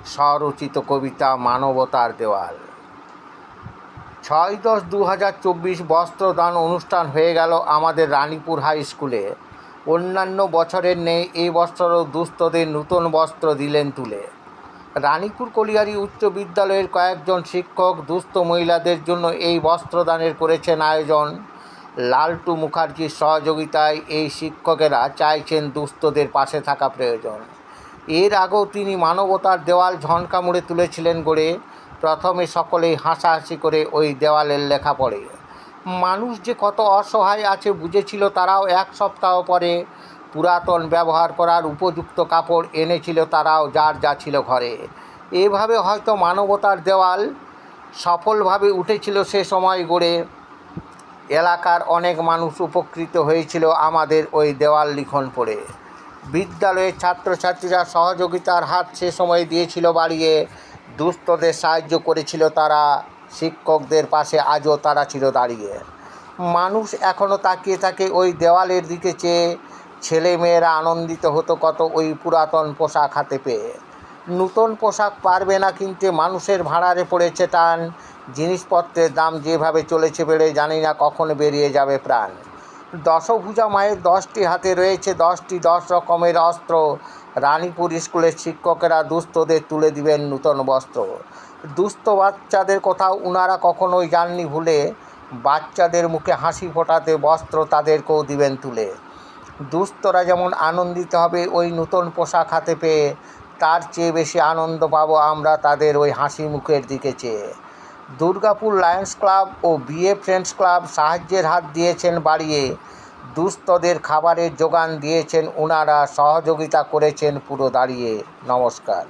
স্বরচিত কবিতা মানবতার দেওয়াল। 6-10-2024 বস্ত্রদান অনুষ্ঠান হয়ে গেল আমাদের রানীপুর হাই স্কুলে। অন্যান্য বছরের নেই এই বছরও দুস্থদের নতুন বস্ত্র দিলেন তুলে। রানীপুর কলিয়ারি উচ্চ বিদ্যালয়ের কয়েকজন শিক্ষক দুস্থ মহিলাদের জন্য এই বস্ত্রদানের করেছেন আয়োজন। লালটু মুখার্জির সহযোগিতায় এই শিক্ষকেরা চাইছেন দুস্থদের পাশে থাকা প্রয়োজন। এর আগেও তিনি মানবতার দেওয়াল ঝনকা মুড়ে তুলেছিলেন গড়ে। প্রথমে সকলেই হাসাহাসি করে ওই দেওয়ালের লেখা পড়ে। মানুষ যে কত অসহায় আছে বুঝেছিল তারাও। এক সপ্তাহ পরে পুরাতন ব্যবহার করার উপযুক্ত কাপড় এনেছিল তারাও, যার যা ছিল ঘরে। এভাবে হয়তো মানবতার দেওয়াল সফলভাবে উঠেছিল সে সময় গড়ে। এলাকার অনেক মানুষ উপকৃত হয়েছিল আমাদের ওই দেওয়াল লিখন পড়ে। বিদ্যালয়ের ছাত্রছাত্রীরা সহযোগিতার হাত সে সময় দিয়েছিল বাড়িয়ে। দুস্থদের সাহায্য করেছিল তারা। শিক্ষকদের পাশে আজও তারা ছিল দাঁড়িয়ে। মানুষ এখনও তাকিয়ে থাকে ওই দেওয়ালের দিকে চেয়ে। ছেলেমেয়েরা আনন্দিত হতো কত ওই পুরাতন পোশাক হাতে পেয়ে। নূতন পোশাক পারবে না কিনতে, মানুষের ভাড়ারে পড়েছে টান। জিনিসপত্রের দাম যেভাবে চলেছে বেড়ে, জানি না কখন বেরিয়ে যাবে প্রাণ। দশভুজা মায়ের 10টি হাতে রয়েছে 10 রকমের অস্ত্র। রানীপুর স্কুলের শিক্ষকেরা দুস্থদের তুলে দিবেন নূতন বস্ত্র। দুস্থ বাচ্চাদের কোথাও উনারা কখনোই যাননি ভুলে। বাচ্চাদের মুখে হাসি ফোটাতে বস্ত্র তাদেরকেও দিবেন তুলে। দুস্থরা যেমন আনন্দিত হবে ওই নূতন পোশাক হাতে পেয়ে, তার চেয়ে বেশি আনন্দ পাবো আমরা তাদের ওই হাসি মুখের দিকে চেয়ে। দুর্গাপুর লায়ন্স ক্লাব ও বিএ ফ্রেন্ডস ক্লাব সাহায্যের হাত দিয়েছেন বাড়িয়ে। দুস্থদের খাবারের যোগান দিয়েছেন উনারা, সহযোগিতা করেছেন পুরো দাঁড়িয়ে। নমস্কার।